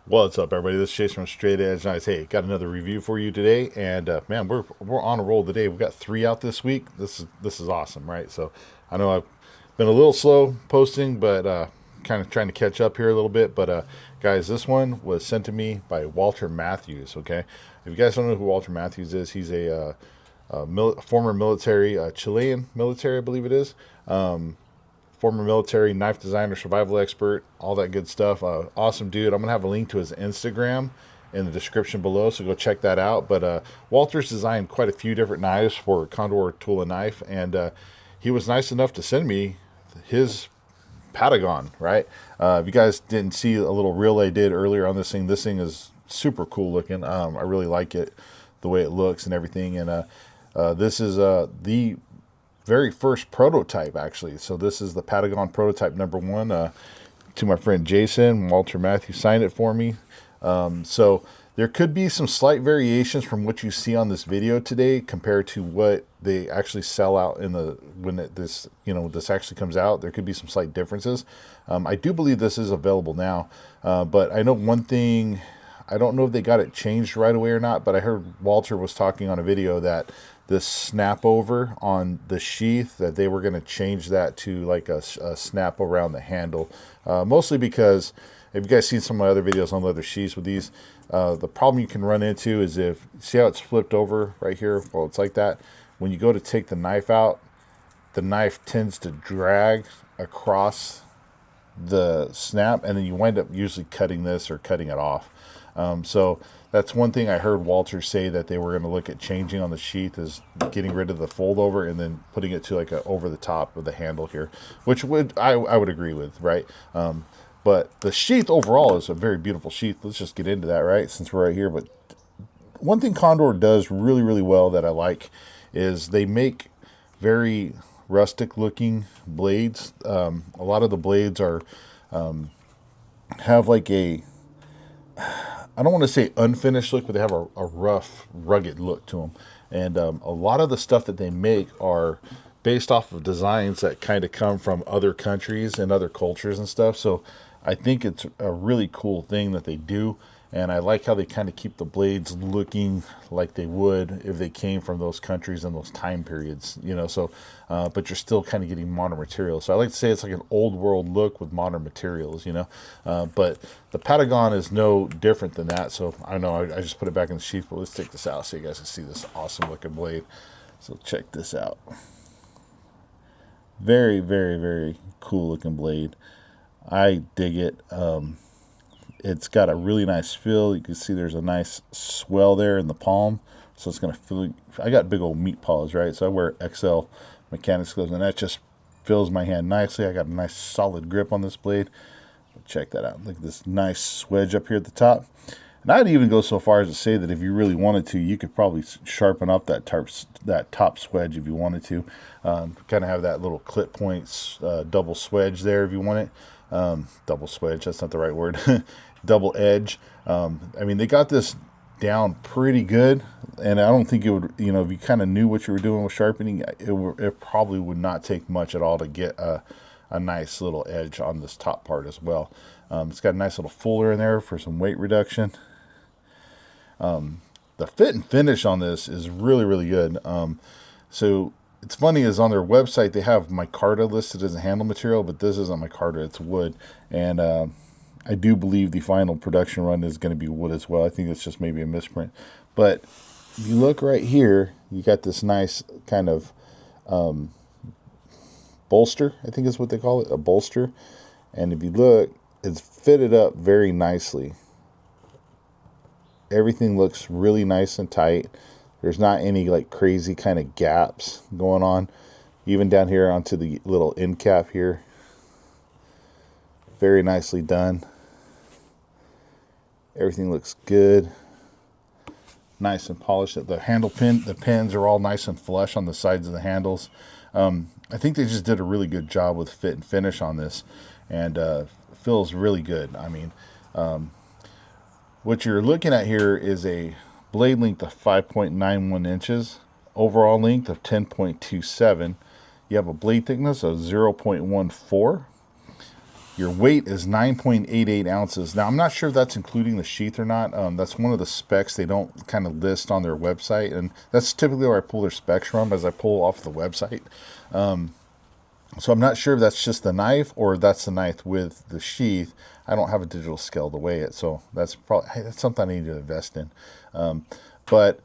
What's up, everybody? This is Chase from Straight Edge Nice. Hey, got another review for you today, and man, we're on a roll today. We got three out this week. This is awesome, right? So I know I've been a little slow posting, but kind of trying to catch up here a little bit. But guys, this one was sent to me by Walter Matthews. Okay, if you guys don't know who Walter Matthews is, he's a former military, Chilean military, I believe it is. Former military, knife designer, survival expert, all that good stuff. Awesome dude. I'm going to have a link to his Instagram in the description below, so go check that out. But Walter's designed quite a few different knives for Condor Tool and Knife, and he was nice enough to send me his Patagon, right? If you guys didn't see a little reel I did earlier on this thing is super cool looking. I really like it, the way it looks and everything. And this is the very first prototype, actually. So this is the Patagon prototype number one. To my friend Jason, Walter Matthews signed it for me. So there could be some slight variations from what you see on this video today compared to what they actually sell out in the this actually comes out. There could be some slight differences. I do believe this is available now, but I know one thing. I don't know if they got it changed right away or not, but I heard Walter was talking on a video that this snap over on the sheath, that they were going to change that to like a snap around the handle. Mostly because if you guys seen some of my other videos on leather sheaths with these, the problem you can run into is if, see how it's flipped over right here? Well, it's like that. When you go to take the knife out, the knife tends to drag across the snap, and then you wind up usually cutting this or cutting it off. So that's one thing I heard Walter say that they were going to look at changing on the sheath, is getting rid of the fold over and then putting it to like a over the top of the handle here, which I would agree with, right? But the sheath overall is a very beautiful sheath. Let's just get into that, right? Since we're right here. But one thing Condor does really, really well that I like is they make very rustic looking blades. A lot of the blades are have like a, I don't want to say unfinished look, but they have a rough, rugged look to them. And a lot of the stuff that they make are based off of designs that kind of come from other countries and other cultures and stuff. So I think it's a really cool thing that they do. And I like how they kind of keep the blades looking like they would if they came from those countries and those time periods, you know. So, but you're still kind of getting modern materials. So I like to say it's like an old world look with modern materials, you know. But the Patagon is no different than that. So I know I just put it back in the sheath, but let's take this out so you guys can see this awesome looking blade. So check this out. Very, very, very cool looking blade. I dig it. It's got a really nice feel. You can see there's a nice swell there in the palm. So it's going to feel, I got big old meat paws, right? So I wear XL mechanics gloves, and that just fills my hand nicely. I got a nice solid grip on this blade. Check that out. Look at this nice swedge up here at the top. And I'd even go so far as to say that if you really wanted to, you could probably sharpen up that top swedge if you wanted to. Kind of have that little clip points, double swedge there if you want it. Double swedge, that's not the right word. Double edge. I mean, they got this down pretty good, and I don't think it would, you know, if you kind of knew what you were doing with sharpening, it probably would not take much at all to get a nice little edge on this top part as well. It's got a nice little fuller in there for some weight reduction. The fit and finish on this is really, really good. So it's funny, is on their website they have micarta listed as a handle material, but this isn't micarta, it's wood. And I do believe the final production run is going to be wood as well. I think it's just maybe a misprint. But if you look right here, you got this nice kind of bolster, I think is what they call it, a bolster. And if you look, it's fitted up very nicely. Everything looks really nice and tight. There's not any like crazy kind of gaps going on. Even down here onto the little end cap here. Very nicely done. Everything looks good. Nice and polished. The handle pin, the pins are all nice and flush on the sides of the handles. I think they just did a really good job with fit and finish on this. And feels really good. I mean, what you're looking at here is a blade length of 5.91 inches, overall length of 10.27. You have a blade thickness of 0.14. Your weight is 9.88 ounces. Now, I'm not sure if that's including the sheath or not. That's one of the specs they don't kind of list on their website, and that's typically where I pull their specs from, as I pull off the website. So I'm not sure if that's just the knife or that's the knife with the sheath. I don't have a digital scale to weigh it, so that's something I need to invest in. But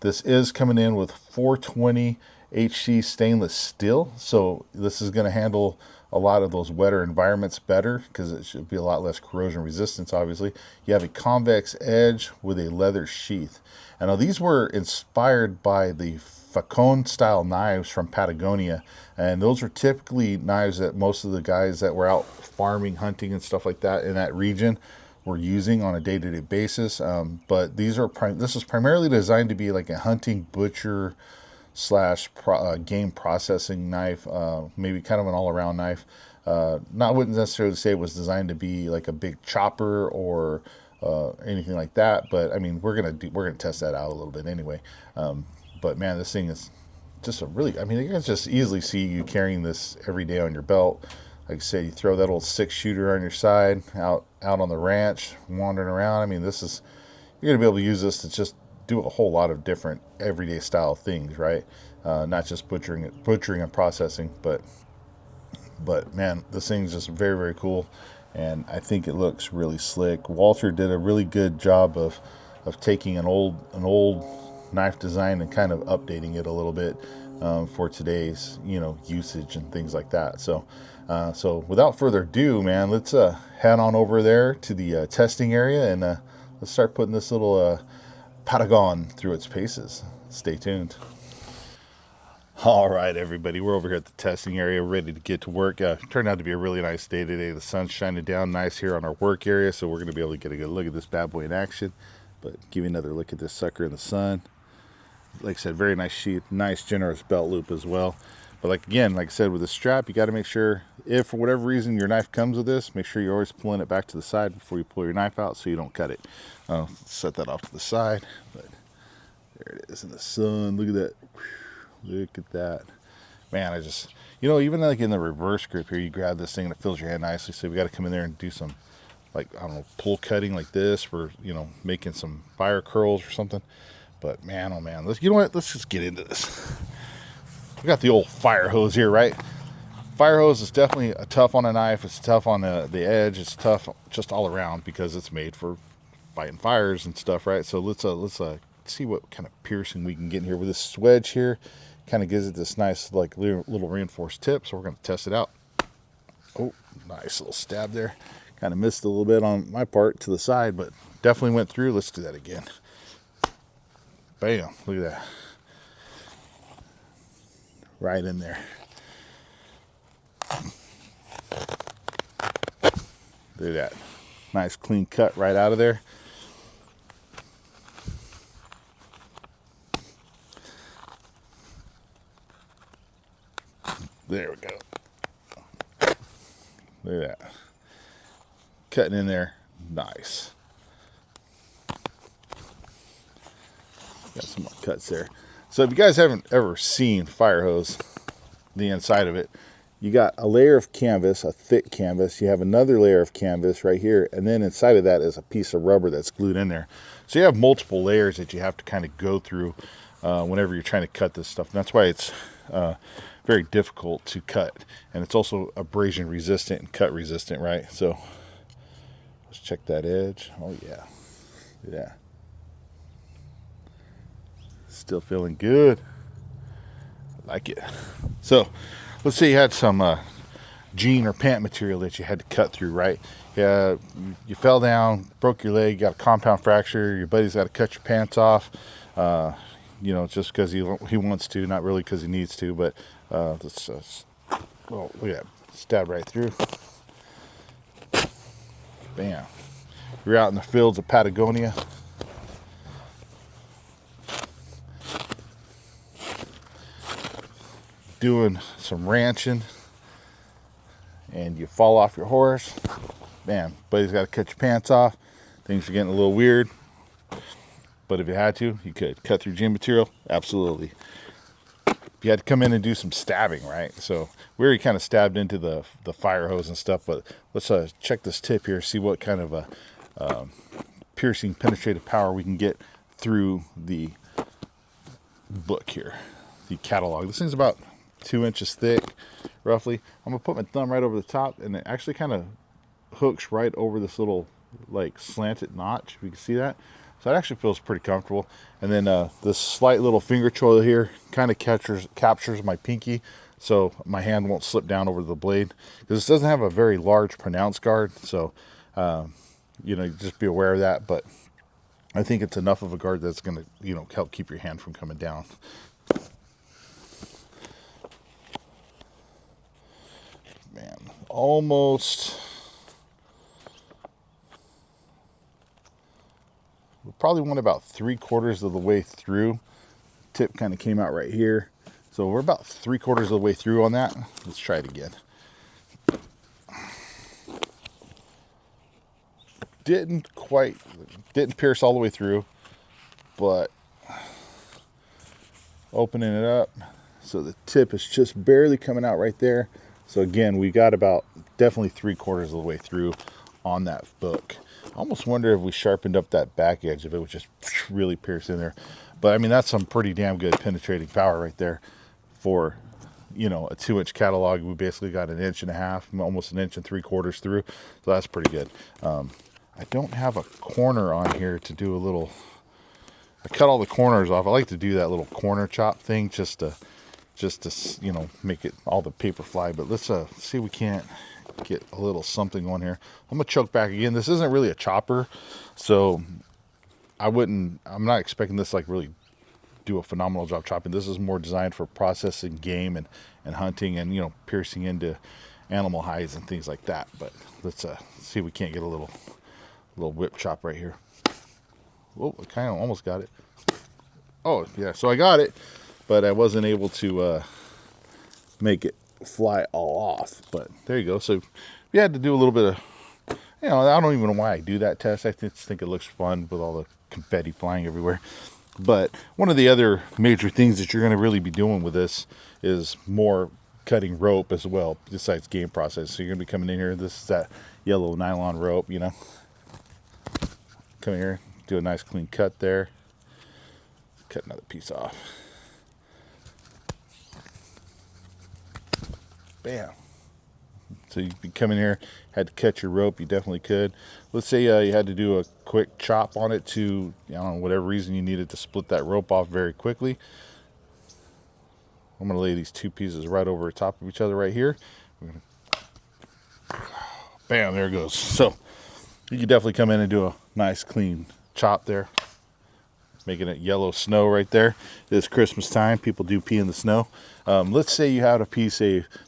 this is coming in with 420 HC stainless steel, so this is going to handle a lot of those wetter environments better because it should be a lot less corrosion resistance. Obviously, you have a convex edge with a leather sheath. And now these were inspired by the Falcon style knives from Patagonia, and those are typically knives that most of the guys that were out farming, hunting, and stuff like that in that region were using on a day-to-day basis. But these are this is primarily designed to be like a hunting, butcher slash game processing knife, maybe kind of an all-around knife. Wouldn't necessarily say it was designed to be like a big chopper or anything like that, but I mean, we're gonna test that out a little bit anyway. But man, this thing is just I mean, you can just easily see you carrying this every day on your belt. Like I said, you throw that old 6-shooter on your side out on the ranch, wandering around. I mean, you're gonna be able to use this to just do a whole lot of different everyday style things, right? Not just butchering and processing, but man, this thing's just very, very cool, and I think it looks really slick. Walter did a really good job of taking an old knife design and kind of updating it a little bit for today's usage and things like that. So without further ado, man, let's head on over there to the testing area and let's start putting this little Patagon through its paces. Stay tuned. All right, everybody, we're over here at the testing area, ready to get to work. Turned out to be a really nice day today. The sun's shining down nice here on our work area, so we're going to be able to get a good look at this bad boy in action. But give you another look at this sucker in the sun. Like I said, very nice sheath, nice generous belt loop as well. But like I said, with the strap, you got to make sure, if for whatever reason your knife comes with this, make sure you're always pulling it back to the side before you pull your knife out so you don't cut it. Set that off to the side. But there it is in the sun. Look at that. Look at that. Man, even like in the reverse grip here, you grab this thing and it fills your hand nicely. So we got to come in there and do some, like, I don't know, pull cutting like this for, making some fire curls or something. But man, oh man, you know what? Let's just get into this. We got the old fire hose here, right? Fire hose is definitely tough on a knife. It's tough on the edge. It's tough just all around because it's made for fighting fires and stuff, right? So let's see what kind of piercing we can get in here with this wedge here. Kind of gives it this nice like little reinforced tip. So we're going to test it out. Oh, nice little stab there. Kind of missed a little bit on my part to the side, but definitely went through. Let's do that again. Bam, look at that. Right in there. Look at that. Nice clean cut right out of there. There we go. Look at that. Cutting in there. Nice. Got some more cuts there. So if you guys haven't ever seen fire hose, the inside of it, you got a layer of canvas, a thick canvas. You have another layer of canvas right here, and then inside of that is a piece of rubber that's glued in there. So you have multiple layers that you have to kind of go through whenever you're trying to cut this stuff. And that's why it's very difficult to cut, and it's also abrasion resistant and cut resistant, right? So let's check that edge. Oh yeah, yeah. Still feeling good. I like it. So let's say you had some jean or pant material that you had to cut through, right? Yeah, you fell down, broke your leg, got a compound fracture, your buddy's got to cut your pants off, just because he wants to, not really because he needs to, but let's look at that, stab right through. Bam. You're out in the fields of Patagonia. Doing some ranching and you fall off your horse, man, buddy's got to cut your pants off. Things are getting a little weird, but if you had to, you could cut through gym material. Absolutely. if you had to come in and do some stabbing, right? So we already kind of stabbed into the fire hose and stuff, but let's check this tip here, see what kind of a piercing penetrative power we can get through the book here, the catalog. This thing's about 2 inches thick, roughly. I'm gonna put my thumb right over the top, and it actually kind of hooks right over this little like slanted notch, if you can see that. So it actually feels pretty comfortable. And then this slight little finger choil here kind of captures my pinky, so my hand won't slip down over the blade, because this doesn't have a very large pronounced guard. So you know, just be aware of that. But I think it's enough of a guard that's going to, you know, help keep your hand from coming down. Man, almost. We probably went about 3/4 of the way through. Tip kind of came out right here. So we're about 3/4 of the way through on that. Let's try it again. Didn't pierce all the way through, but opening it up, so the tip is just barely coming out right there. So again, we got about definitely 3/4 of the way through on that book. I almost wonder if we sharpened up that back edge, if it would just really pierce in there. But I mean, that's some pretty damn good penetrating power right there for, you know, a 2-inch catalog. We basically got 1.5 inches, almost 1 3/4 inches through. So that's pretty good. I don't have a corner on here to do a little. I cut all the corners off. I like to do that little corner chop thing just to you know, make it all the paper fly. But let's see if we can't get a little something on here. I'm gonna choke back again. This isn't really a chopper, so I'm not expecting this like really do a phenomenal job chopping. This is more designed for processing game and hunting, and, you know, piercing into animal hides and things like that. But let's see if we can't get a little whip chop right here. Oh, I kind of almost got it. Oh yeah, so I got it, but I wasn't able to make it fly all off. But there you go. So we had to do a little bit of, you know, I don't even know why I do that test. I just think it looks fun with all the confetti flying everywhere. But one of the other major things that you're going to really be doing with this is more cutting rope as well, besides game process. So you're going to be coming in here. This is that yellow nylon rope, you know. Come here, do a nice clean cut there. Cut another piece off. Bam. So you could come in here, had to cut your rope, you definitely could. Let's say you had to do a quick chop on it to, I don't know, whatever reason you needed to split that rope off very quickly. I'm going to lay these two pieces right over the top of each other right here. Bam, there it goes. So you could definitely come in and do a nice clean chop there. Making it yellow snow right there. It's Christmas time. People do pee in the snow. Let's say you had this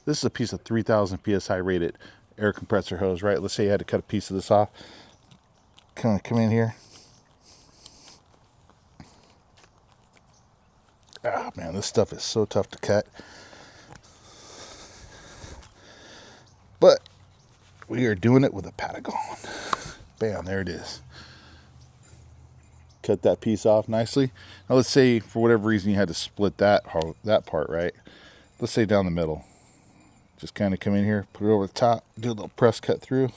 is a piece of 3,000 PSI rated air compressor hose, right? Let's say you had to cut a piece of this off. Come in here. Ah, man, this stuff is so tough to cut. But we are doing it with a Patagon. Bam, there it is. Cut that piece off nicely. Now let's say for whatever reason you had to split that part, right? Let's say down the middle. Just kind of come in here, put it over the top, do a little press cut through.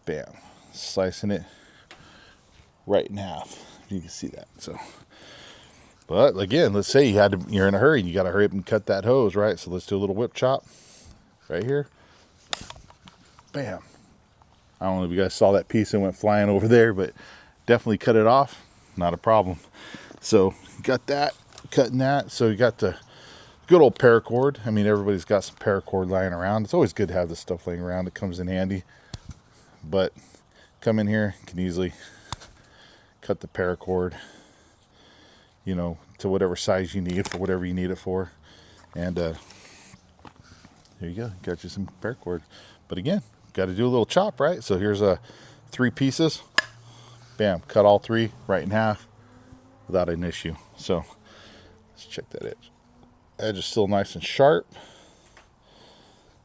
Bam. Slicing it right in half. You can see that. So, but again, let's say you're in a hurry and you got to hurry up and cut that hose, right? So let's do a little whip chop right here. Bam. I don't know if you guys saw that piece that went flying over there, but definitely cut it off. Not a problem. So got that, cutting that. So you got the good old paracord. I mean, everybody's got some paracord lying around. It's always good to have this stuff laying around. It comes in handy. But come in here, you can easily cut the paracord, you know, to whatever size you need for whatever you need it for. And there you go. Got you some paracord. But again, got to do a little chop, right? So here's 3 pieces. Bam, cut all 3 right in half without an issue. So let's check that edge. Edge is still nice and sharp.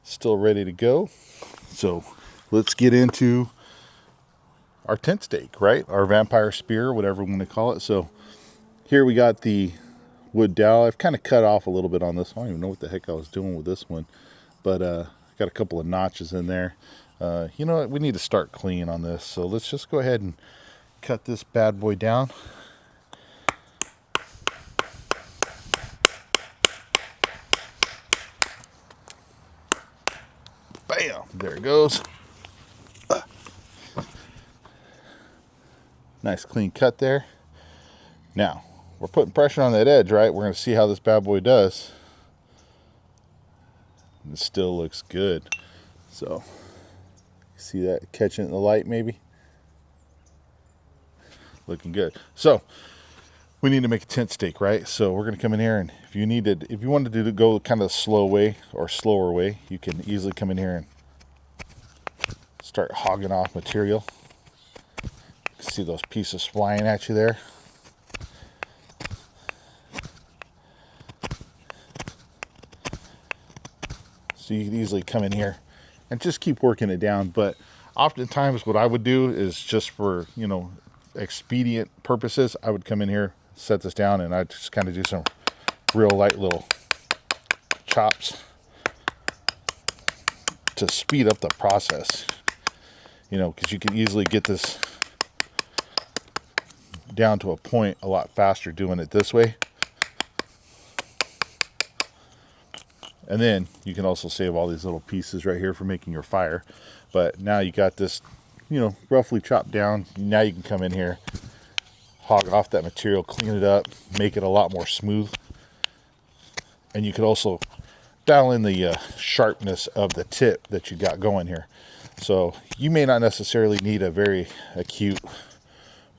Still ready to go. So let's get into our tent stake, right? Our vampire spear, whatever we want to call it. So here we got the wood dowel. I've kind of cut off a little bit on this. I don't even know what the heck I was doing with this one, but got a couple of notches in there. You know what? We need to start clean on this, so let's just go ahead and cut this bad boy down. Bam! There it goes. Nice clean cut there. Now, we're putting pressure on that edge, right? We're going to see how this bad boy does. It still looks good. So, see that catching it in the light maybe? Looking good. So, we need to make a tent stake, right? So we're going to come in here, and if you wanted to go kind of the slow way or slower way, you can easily come in here and start hogging off material. You can see those pieces flying at you there. So you can easily come in here and just keep working it down. But oftentimes what I would do is just for, you know, expedient purposes, I would come in here, set this down, and I'd just kind of do some real light little chops to speed up the process. You know, because you can easily get this down to a point a lot faster doing it this way. And then you can also save all these little pieces right here for making your fire. But now you got this, you know, roughly chopped down. Now you can come in here, hog off that material, clean it up, make it a lot more smooth. And you could also dial in the sharpness of the tip that you got going here. So you may not necessarily need a very acute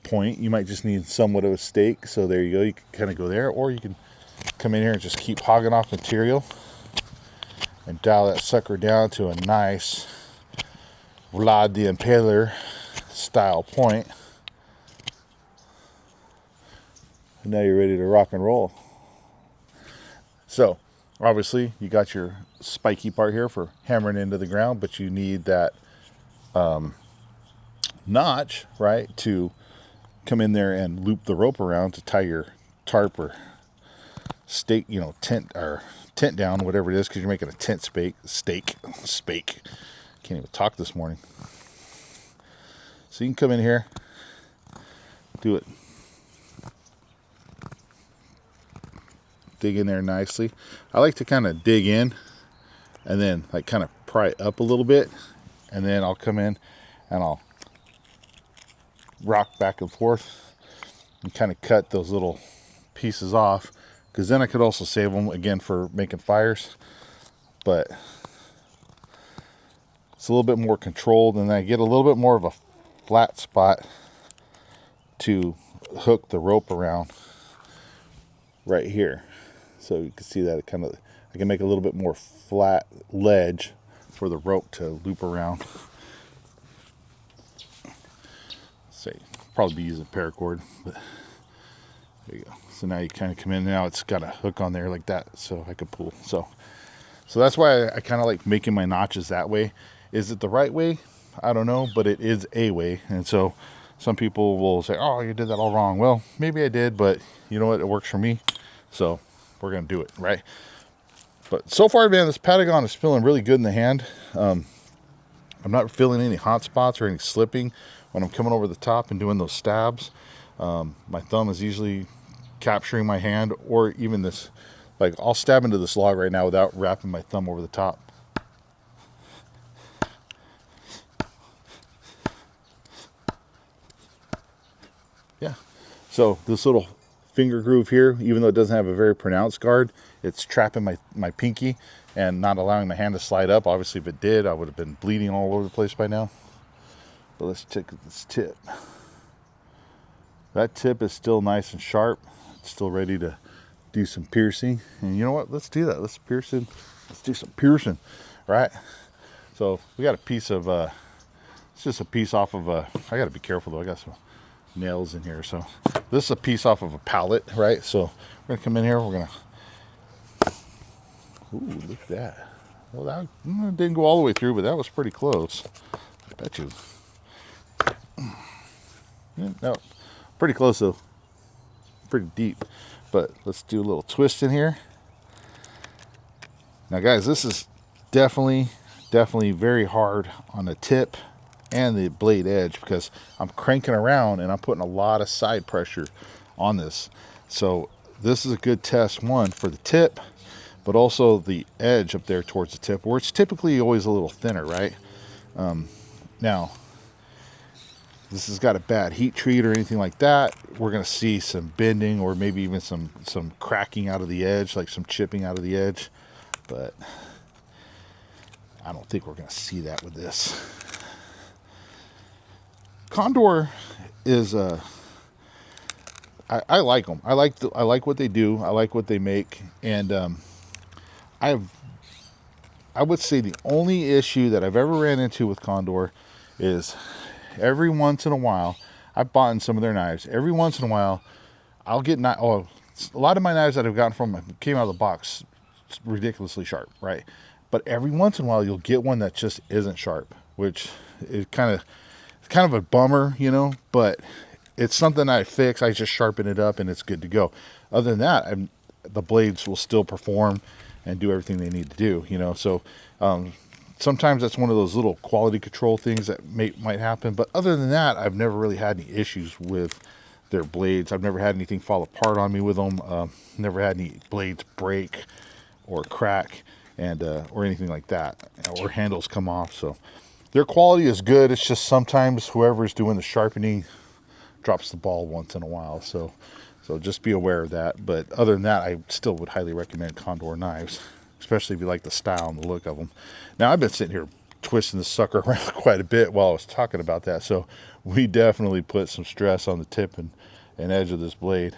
point. You might just need somewhat of a stake. So there you go. You can kind of go there, or you can come in here and just keep hogging off material and dial that sucker down to a nice Vlad the Impaler style point. And now you're ready to rock and roll. So obviously you got your spiky part here for hammering into the ground, but you need that notch, right, to come in there and loop the rope around to tie your tarp or stake, you know, tent down, whatever it is, because you're making a tent stake. Can't even talk this morning. So you can come in here, do it, dig in there nicely. I like to kind of dig in and then like kind of pry it up a little bit, and then I'll come in and I'll rock back and forth and kind of cut those little pieces off, because then I could also save them again for making fires, but it's a little bit more controlled, and then I get a little bit more of a flat spot to hook the rope around right here. So you can see that it kind of, I can make a little bit more flat ledge for the rope to loop around. Say, probably be using paracord, but there you go. So now you kind of come in, now it's got a hook on there like that, so I could pull. So that's why I kind of like making my notches that way. Is it the right way? I don't know, but it is a way. And so some people will say, oh, you did that all wrong. Well, maybe I did, but you know what? It works for me. So we're going to do it, right? But so far, man, this Patagon is feeling really good in the hand. I'm not feeling any hot spots or any slipping when I'm coming over the top and doing those stabs. My thumb is usually capturing my hand, or even this, like I'll stab into this log right now without wrapping my thumb over the top. Yeah. So this little finger groove here, even though it doesn't have a very pronounced guard, it's trapping my pinky and not allowing my hand to slide up. Obviously, if it did, I would have been bleeding all over the place by now. But let's check this tip. That tip is still nice and sharp. It's still ready to do some piercing. And you know what? Let's do that. Let's do some piercing, right? So we got a piece of, it's just a piece off of a, I got to be careful though. I got some nails in here. So this is a piece off of a pallet, right? So we're going to come in here. We're going to, ooh, look at that. Well, that didn't go all the way through, but that was pretty close. I bet you. No, pretty close though. pretty deep. But let's do a little twist in here. Now guys, this is definitely very hard on the tip and the blade edge because I'm cranking around and I'm putting a lot of side pressure on this. So this is a good test, one, for the tip, but also the edge up there towards the tip, where it's typically always a little thinner, right? Now, this has got a bad heat treat or anything like that, we're going to see some bending or maybe even some cracking out of the edge, like some chipping out of the edge. But I don't think we're going to see that with this. Condor is I like them. I like what they do. I like what they make, and I would say the only issue that I've ever ran into with Condor is every once in a while, I've bought in some of their knives. Every once in a while, I'll get a lot of my knives that I've gotten from them came out of the box ridiculously sharp, right? But every once in a while, you'll get one that just isn't sharp, which is kind of a bummer, you know. But it's something I fix. I just sharpen it up, and it's good to go. Other than that, the blades will still perform and do everything they need to do, you know. So sometimes that's one of those little quality control things that might happen. But other than that, I've never really had any issues with their blades. I've never had anything fall apart on me with them. Never had any blades break or crack and or anything like that, or handles come off. So their quality is good. It's just sometimes whoever's doing the sharpening drops the ball once in a while. So just be aware of that. But other than that, I still would highly recommend Condor knives, especially if you like the style and the look of them. Now, I've been sitting here twisting the sucker around quite a bit while I was talking about that. So we definitely put some stress on the tip and edge of this blade.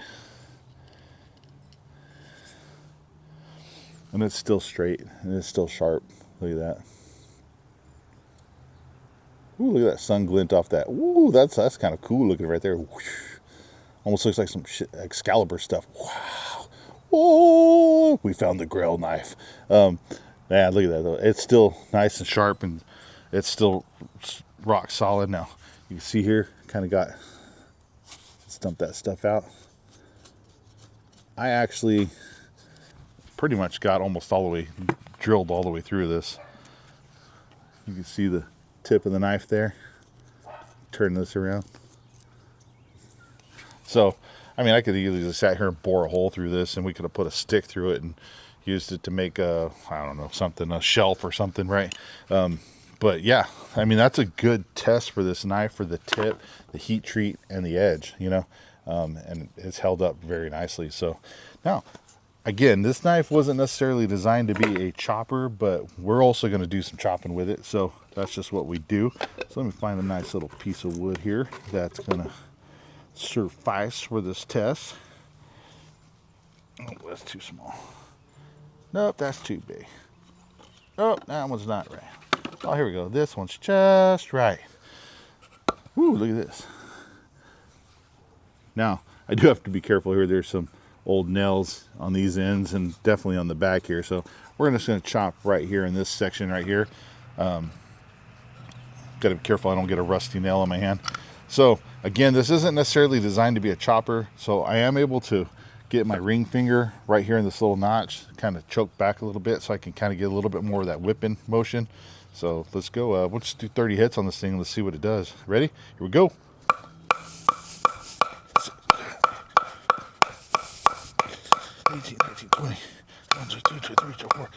And it's still straight and it's still sharp. Look at that. Ooh, look at that sun glint off that. Ooh, that's kind of cool looking right there. Whoosh. Almost looks like some Excalibur stuff. Wow. Oh, we found the Grail knife. Yeah, look at that though. It's still nice and sharp, and it's still rock solid. Now you can see here, kind of got, let's dump that stuff out. I actually pretty much got almost all the way, drilled all the way through this. You can see the tip of the knife there. Turn this around. So, I mean, I could easily just sat here and bore a hole through this, and we could have put a stick through it and used it to make a, I don't know, something, a shelf or something, right? But yeah, I mean, that's a good test for this knife, for the tip, the heat treat, and the edge, you know, and it's held up very nicely. So now, again, this knife wasn't necessarily designed to be a chopper, but we're also going to do some chopping with it. So that's just what we do. So let me find a nice little piece of wood here that's going to suffice for this test. Oh, that's too small. Nope, that's too big. Oh, that one's not right. Oh, here we go. This one's just right. Ooh, look at this. Now, I do have to be careful here. There's some old nails on these ends and definitely on the back here. So we're just going to chop right here in this section right here. Got to be careful I don't get a rusty nail on my hand. So again, this isn't necessarily designed to be a chopper. So I am able to get my ring finger right here in this little notch, kind of choke back a little bit so I can kind of get a little bit more of that whipping motion. So let's go. We'll just do 30 hits on this thing. Let's see what it does. Ready? Here we go. 18, 19, 20, 1, 2, 3, 4,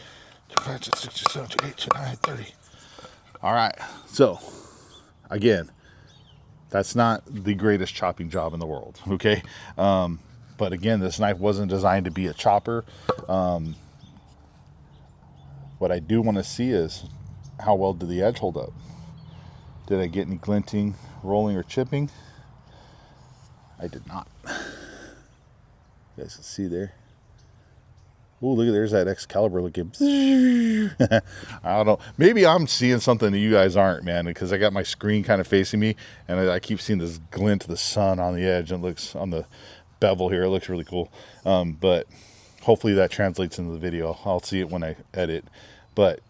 5, 6, 7, 8, 9, 30. All right. So again, that's not the greatest chopping job in the world. Okay. But again, this knife wasn't designed to be a chopper. What I do want to see is how well did the edge hold up? Did I get any glinting, rolling, or chipping? I did not. You guys can see there. Oh, look at, there's that Excalibur looking. I don't know. Maybe I'm seeing something that you guys aren't, man, because I got my screen kind of facing me, and I keep seeing this glint of the sun on the edge, and it looks on the bevel here. It looks really cool. But hopefully that translates into the video. I'll see it when I edit. But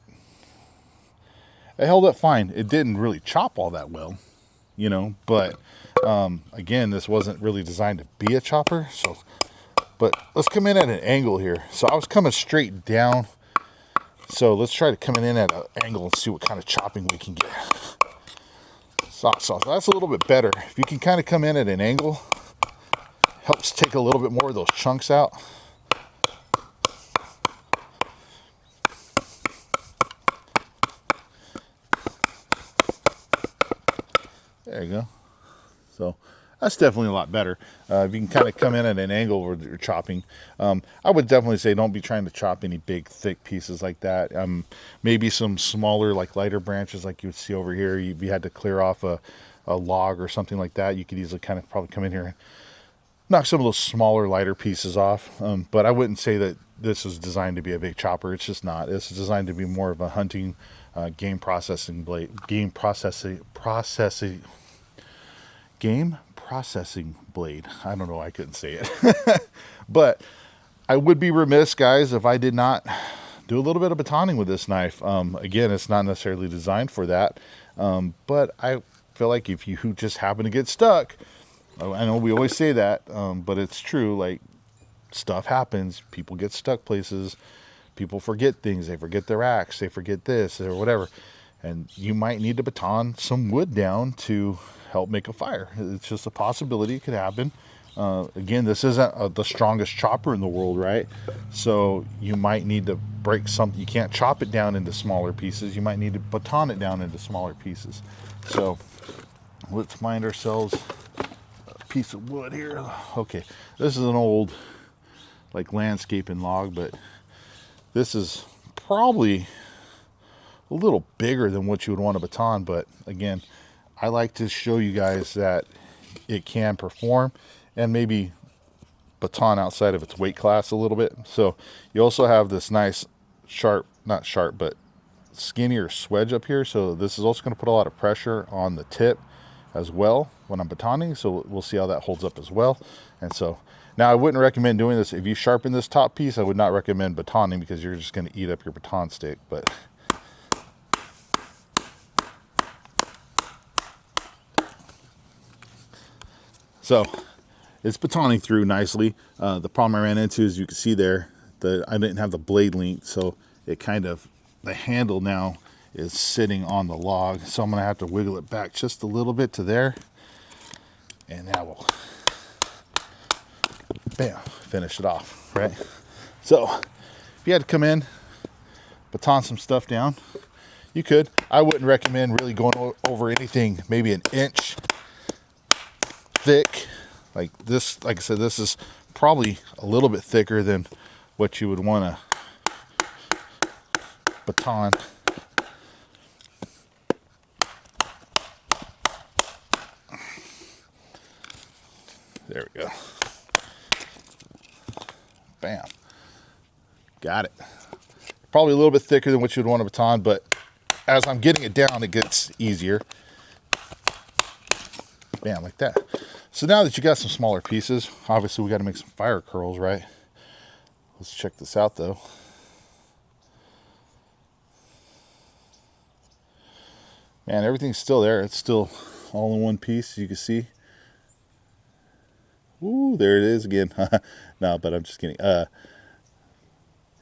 it held up fine. It didn't really chop all that well. you know, but again, this wasn't really designed to be a chopper. So, but let's come in at an angle here. So I was coming straight down. So let's try to come in at an angle and see what kind of chopping we can get. So that's a little bit better. If you can kind of come in at an angle, helps take a little bit more of those chunks out. There you go. So that's definitely a lot better. If you can kind of come in at an angle where you're chopping, I would definitely say don't be trying to chop any big, thick pieces like that. Maybe some smaller, like lighter branches like you would see over here. If you had to clear off a log or something like that, you could easily kind of probably come in here and knock some of those smaller, lighter pieces off. But I wouldn't say that this is designed to be a big chopper. It's just not. It's designed to be more of a hunting, game processing blade, game processing blade. I don't know. I couldn't say it. But I would be remiss, guys, if I did not do a little bit of batoning with this knife. Again, it's not necessarily designed for that. But I feel like if you just happen to get stuck, I know we always say that, but it's true. Like, stuff happens. People get stuck places. People forget things. They forget their axe. They forget this or whatever. And you might need to baton some wood down to help make a fire. It's just a possibility. It could happen. Again, this isn't the strongest chopper in the world, right? So you might need to break something. You can't chop it down into smaller pieces. You might need to baton it down into smaller pieces. So let's find ourselves a piece of wood here. Okay, this is an old like landscaping log, but this is probably a little bigger than what you would want to baton. But again, I like to show you guys that it can perform and maybe baton outside of its weight class a little bit. So you also have this nice sharp, not sharp, but skinnier swedge up here. So this is also going to put a lot of pressure on the tip as well when I'm batoning. So we'll see how that holds up as well. And so now I wouldn't recommend doing this. If you sharpen this top piece, I would not recommend batoning because you're just going to eat up your baton stick. But so it's batoning through nicely. The problem I ran into is you can see there that I didn't have the blade length, so it kind of, the handle now is sitting on the log. So I'm gonna have to wiggle it back just a little bit to there. And now we'll, bam, finish it off, right? So if you had to come in, baton some stuff down, you could. I wouldn't recommend really going over anything, maybe an inch thick like this. Like I said, this is probably a little bit thicker than what you would want to baton. There we go. Bam. Got it. Probably a little bit thicker than what you'd want to baton, but as I'm getting it down, it gets easier. Bam, like that. So now that you got some smaller pieces, obviously we got to make some fire curls, right? Let's check this out though. Man, everything's still there. It's still all in one piece, you can see. Ooh, there it is again. No, but I'm just kidding.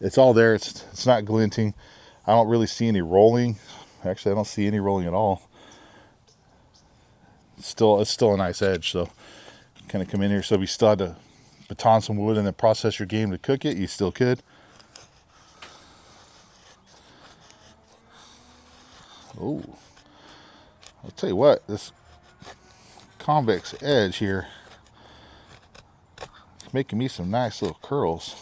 It's all there. It's not glinting. I don't really see any rolling. Actually, I don't see any rolling at all. It's still a nice edge, so kind of come in here. So if you still had to baton some wood and then process your game to cook it, you still could. Oh, I'll tell you what, this convex edge here is making me some nice little curls.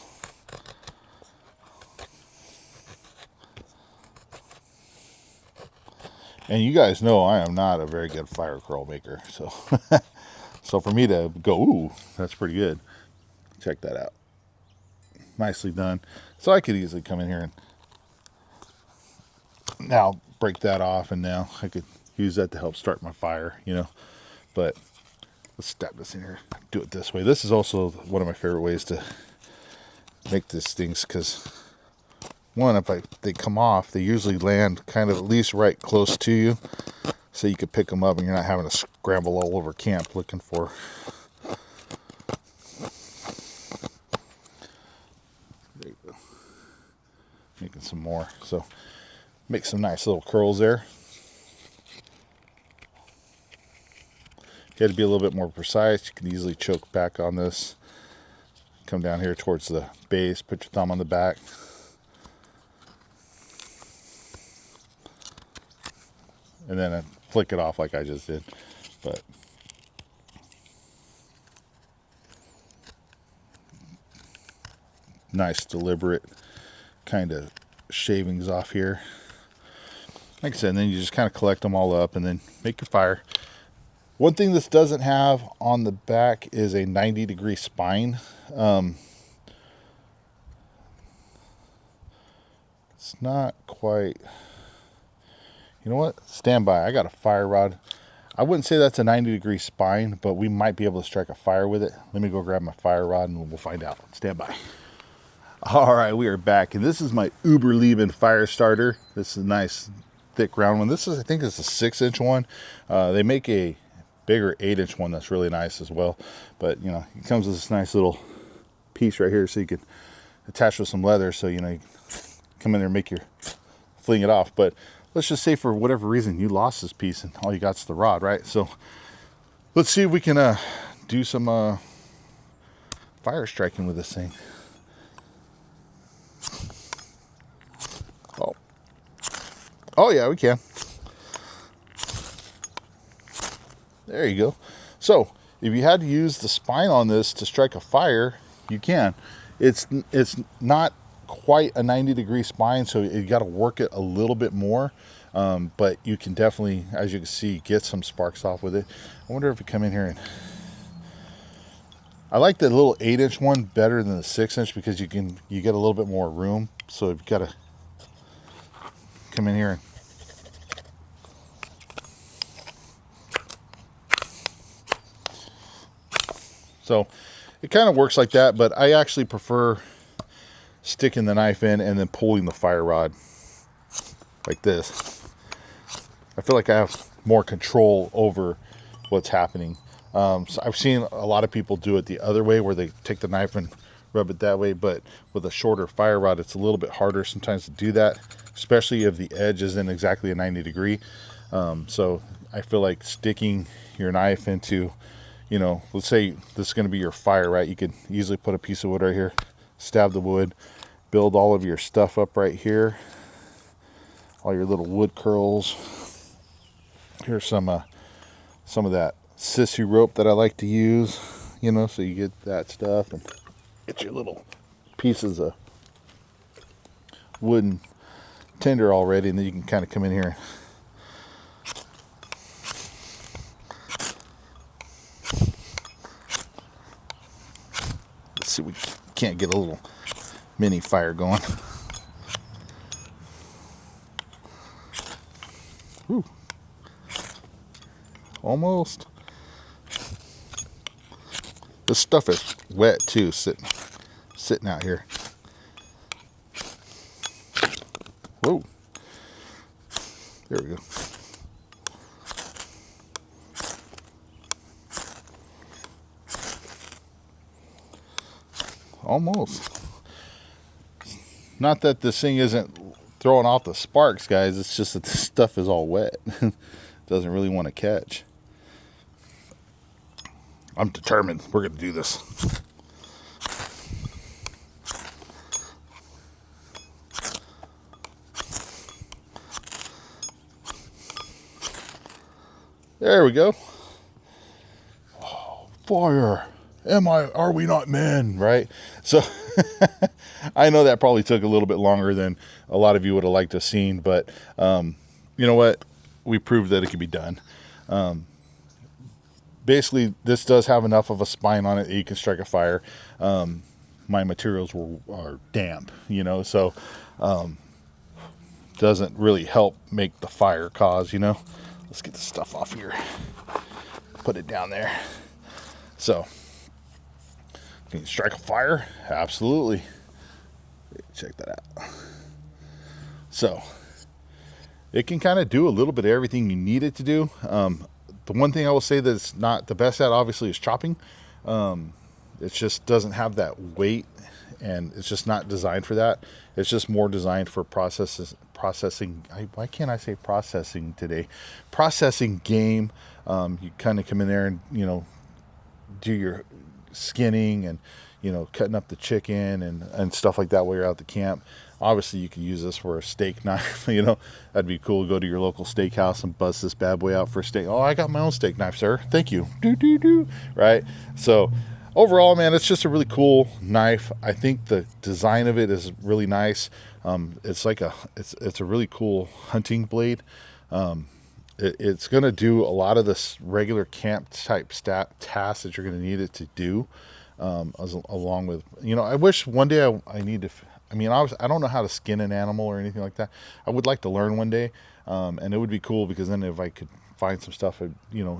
And you guys know I am not a very good fire curl maker, so so for me to go, ooh, that's pretty good. Check that out. Nicely done. So I could easily come in here and now break that off, and now I could use that to help start my fire, you know. But let's stab this in here. Do it this way. This is also one of my favorite ways to make these things, because one, if they come off, they usually land kind of at least right close to you. so you could pick them up and you're not having to scramble all over camp looking for. There you go. Making some more. So make some nice little curls there. You had to be a little bit more precise. You can easily choke back on this. Come down here towards the base, put your thumb on the back. And then flick it off like I just did. But nice, deliberate kind of shavings off here. Like I said, and then you just kind of collect them all up and then make your fire. One thing this doesn't have on the back is a 90-degree spine. It's not quite... You know what? Stand by. I got a fire rod. I wouldn't say that's a 90-degree spine, but we might be able to strike a fire with it. Let me go grab my fire rod and we'll find out. Stand by. All right, we are back. And this is my Uberleben fire starter. This is a nice, thick, round one. This is, I think, it's a 6-inch one. They make a bigger 8-inch one that's really nice as well. But, you know, it comes with this nice little piece right here so you can attach with some leather so, you know, you come in there and make your, fling it off. But let's just say for whatever reason you lost this piece and all you got's the rod, right? So let's see if we can do some fire striking with this thing. Oh yeah, we can. There you go. So if you had to use the spine on this to strike a fire, you can. It's not quite a 90-degree spine, so you got to work it a little bit more. But you can definitely, as you can see, get some sparks off with it. I wonder if we come in here and... I like the little 8-inch one better than the 6-inch because you get a little bit more room. So you've got to come in here and... So it kind of works like that, but I actually prefer sticking the knife in and then pulling the fire rod like this. I feel like I have more control over what's happening. So I've seen a lot of people do it the other way where they take the knife and rub it that way, but with a shorter fire rod, it's a little bit harder sometimes to do that, especially if the edge isn't exactly a 90-degree. So I feel like sticking your knife into, you know, let's say this is going to be your fire, right? You could easily put a piece of wood right here, stab the wood, build all of your stuff up right here, all your little wood curls. Here's some of that sissy rope that I like to use, you know, so you get that stuff and get your little pieces of wooden tinder already, and then you can kind of come in here. Let's see, we can't get a little mini fire going. Whew. Almost. This stuff is wet too, sitting out here. Whoa. There we go. Almost. Not that this thing isn't throwing off the sparks, guys. It's just that this stuff is all wet. Doesn't really want to catch. I'm determined. We're going to do this. There we go. Oh, fire. Are we not men? Right? So I know that probably took a little bit longer than a lot of you would have liked to have seen, but you know what? We proved that it could be done. Basically, this does have enough of a spine on it that you can strike a fire. My materials are damp, you know, so doesn't really help make the fire cause, you know. Let's get the stuff off here. Put it down there. So, can you strike a fire? Absolutely. Check that out. So, it can kind of do a little bit of everything you need it to do. The one thing I will say that it's not the best at, obviously, is chopping. It just doesn't have that weight, and it's just not designed for that. It's just more designed for processing. Why can't I say processing today? Processing game. You kind of come in there and, do your skinning and, cutting up the chicken and stuff like that while you're out at the camp. Obviously, you could use this for a steak knife. That'd be cool. Go to your local steakhouse and bust this bad boy out for a steak. Oh, I got my own steak knife, sir. Thank you. Right? So overall, man, it's just a really cool knife. I think the design of it is really nice. It's a really cool hunting blade. It's going to do a lot of this regular camp type tasks that you're going to need it to do. Along with, I wish one day I need to. I don't know how to skin an animal or anything like that. I would like to learn one day, and it would be cool because then if I could find some stuff,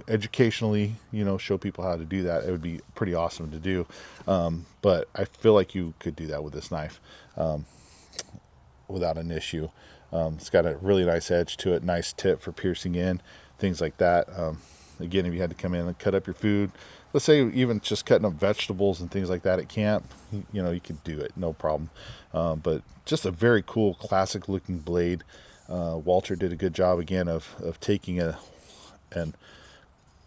educationally, show people how to do that, it would be pretty awesome to do. But I feel like you could do that with this knife without an issue. It's got a really nice edge to it, nice tip for piercing in, things like that. Again, if you had to come in and cut up your food, let's say even just cutting up vegetables and things like that at camp, you could do it, no problem. But just a very cool, classic looking blade. Walter did a good job again of taking a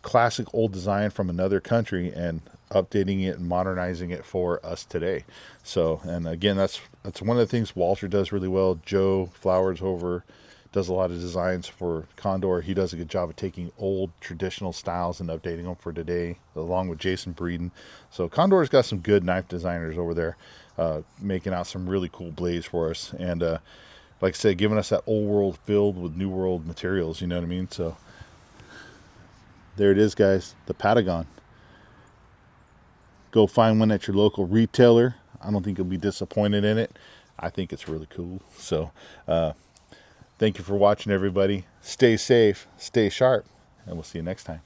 classic old design from another country and updating it and modernizing it for us today. So, and again, that's one of the things Walter does really well. Joe Flowers does a lot of designs for Condor. He does a good job of taking old traditional styles and updating them for today, along with Jason Breeden. So Condor's got some good knife designers over there, making out some really cool blades for us. And like I said, giving us that old world filled with new world materials, you know what I mean? So there it is, guys, the Patagon. Go find one at your local retailer. I don't think you'll be disappointed in it. I think it's really cool. So thank you for watching, everybody. Stay safe, stay sharp, and we'll see you next time.